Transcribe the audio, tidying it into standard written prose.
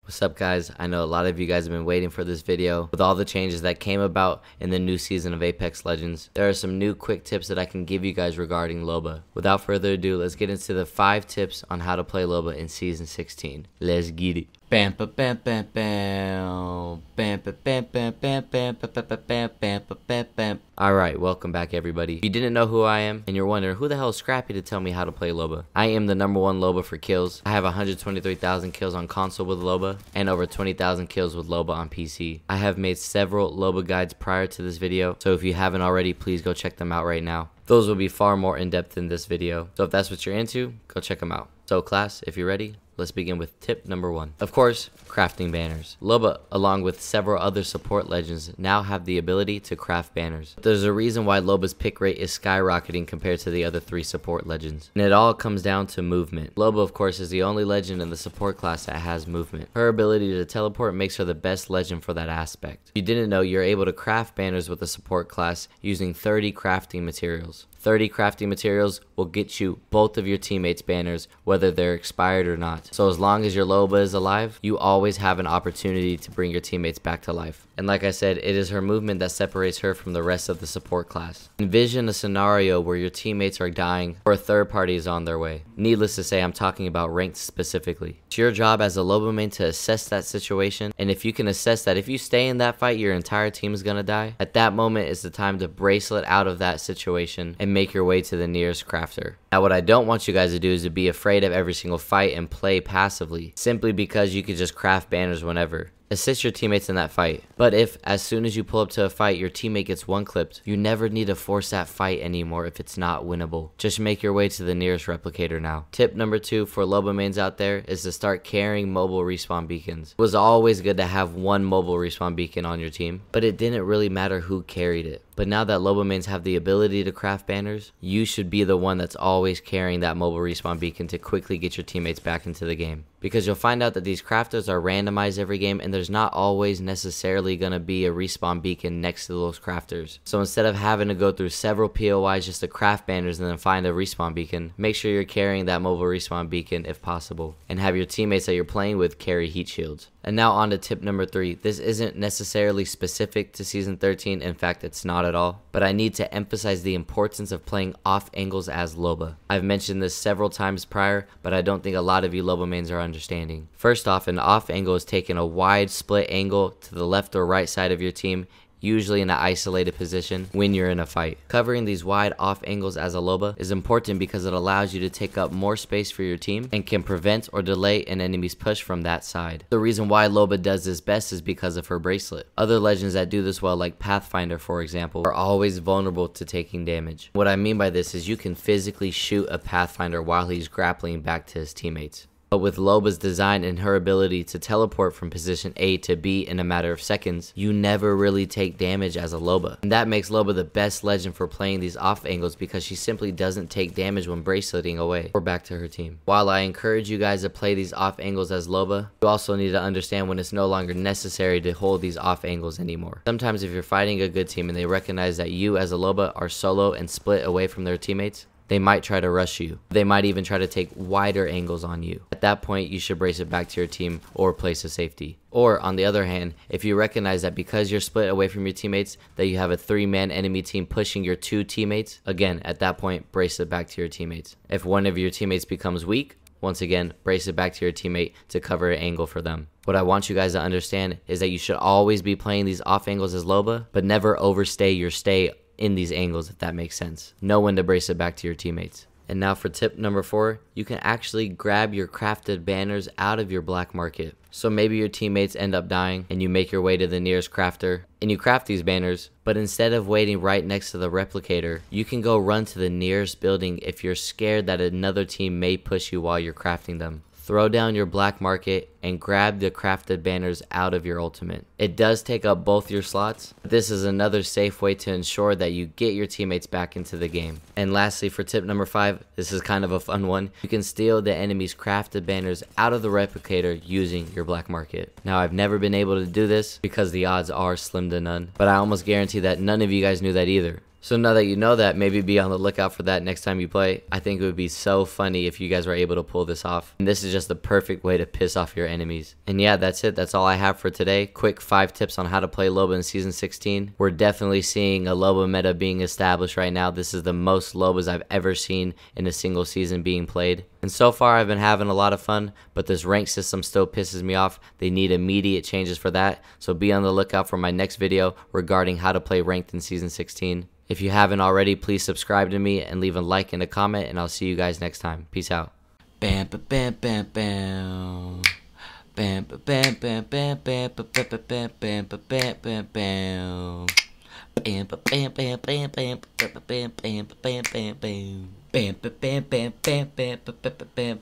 What's up, guys? I know a lot of you guys have been waiting for this video. With all the changes that came about in the new season of Apex Legends, there are some new quick tips that I can give you guys regarding LOBA. Without further ado, let's get into the 5 tips on how to play LOBA in Season 16. Let's get it. Bam ba bam bam bam bam ba bam bam bam bam ba ba ba bam bam ba bam bam. Alright, welcome back everybody. If you didn't know who I am and you're wondering who the hell is Scrappy to tell me how to play LOBA, I am the #1 LOBA for kills. I have 123,000 kills on console with LOBA and over 20,000 kills with LOBA on PC. I have made several LOBA guides prior to this video, so if you haven't already, please go check them out right now. Those will be far more in-depth than this video, so if that's what you're into, go check them out. So class, if you're ready, let's begin with tip number 1. Of course, crafting banners. LOBA, along with several other support legends, now have the ability to craft banners. There's a reason why LOBA's pick rate is skyrocketing compared to the other 3 support legends, and it all comes down to movement. LOBA, of course, is the only legend in the support class that has movement. Her ability to teleport makes her the best legend for that aspect. If you didn't know, you're able to craft banners with the support class using 30 crafting materials. 30 crafting materials will get you both of your teammates' banners, whether they're expired or not. So as long as your LOBA is alive, you always have an opportunity to bring your teammates back to life. And like I said, it is her movement that separates her from the rest of the support class. Envision a scenario where your teammates are dying or a third party is on their way. Needless to say, I'm talking about ranked specifically. It's your job as a LOBA main to assess that situation, and if you can assess that if you stay in that fight, your entire team is gonna die, at that moment is the time to bracelet out of that situation and make your way to the nearest crafter. Now what I don't want you guys to do is to be afraid of every single fight and play passively, simply because you could just craft banners whenever. Assist your teammates in that fight. But if, as soon as you pull up to a fight, your teammate gets one-clipped, you never need to force that fight anymore if it's not winnable. Just make your way to the nearest replicator now. Tip number 2 for LOBA mains out there is to start carrying mobile respawn beacons. It was always good to have one mobile respawn beacon on your team, but it didn't really matter who carried it. But now that LOBA mains have the ability to craft banners, you should be the one that's always carrying that mobile respawn beacon to quickly get your teammates back into the game. Because you'll find out that these crafters are randomized every game, and there's not always necessarily going to be a respawn beacon next to those crafters. So instead of having to go through several POIs just to craft banners and then find a respawn beacon, make sure you're carrying that mobile respawn beacon if possible, and have your teammates that you're playing with carry heat shields. And now on to tip number 3. This isn't necessarily specific to Season 13, in fact it's not at all, but I need to emphasize the importance of playing off angles as LOBA. I've mentioned this several times prior, but I don't think a lot of you LOBA mains are understanding. First off, an off angle is taking a wide split angle to the left or right side of your team, usually in an isolated position when you're in a fight. Covering these wide off angles as a LOBA is important because it allows you to take up more space for your team and can prevent or delay an enemy's push from that side. The reason why LOBA does this best is because of her bracelet. Other legends that do this well, like Pathfinder for example, are always vulnerable to taking damage. What I mean by this is you can physically shoot a Pathfinder while he's grappling back to his teammates. But with LOBA's design and her ability to teleport from position A to B in a matter of seconds, you never really take damage as a LOBA. And that makes LOBA the best legend for playing these off angles because she simply doesn't take damage when braceleting away or back to her team. While I encourage you guys to play these off angles as LOBA, you also need to understand when it's no longer necessary to hold these off angles anymore. Sometimes if you're fighting a good team and they recognize that you as a LOBA are solo and split away from their teammates, they might try to rush you. They might even try to take wider angles on you. At that point, you should brace it back to your team or place of safety. Or, on the other hand, if you recognize that because you're split away from your teammates, that you have a 3-man enemy team pushing your 2 teammates, again, at that point, brace it back to your teammates. If one of your teammates becomes weak, once again, brace it back to your teammate to cover an angle for them. What I want you guys to understand is that you should always be playing these off angles as LOBA, but never overstay your stay in these angles, if that makes sense. Know when to brace it back to your teammates. And now for tip number 4, you can actually grab your crafted banners out of your black market. So maybe your teammates end up dying and you make your way to the nearest crafter and you craft these banners, but instead of waiting right next to the replicator, you can go run to the nearest building if you're scared that another team may push you while you're crafting them. Throw down your black market and grab the crafted banners out of your ultimate. It does take up both your slots, but this is another safe way to ensure that you get your teammates back into the game. And lastly, for tip number 5, this is kind of a fun one. You can steal the enemy's crafted banners out of the replicator using your black market. Now, I've never been able to do this because the odds are slim to none, but I almost guarantee that none of you guys knew that either. So now that you know that, maybe be on the lookout for that next time you play. I think it would be so funny if you guys were able to pull this off. And this is just the perfect way to piss off your enemies. And yeah, that's it. That's all I have for today. Quick 5 tips on how to play LOBA in Season 16. We're definitely seeing a LOBA meta being established right now. This is the most LOBAs I've ever seen in a single season being played. And so far I've been having a lot of fun, but this rank system still pisses me off. They need immediate changes for that. So be on the lookout for my next video regarding how to play ranked in Season 16. If you haven't already, please subscribe to me and leave a like and a comment, and I'll see you guys next time. Peace out. Bam bam bam bam bam. Bam bam bam bam bam bam bam bam bam bam bam bam. Bam bam bam bam bam bam bam bam bam bam bam bam. Bam bam bam bam bam bam bam bam bam.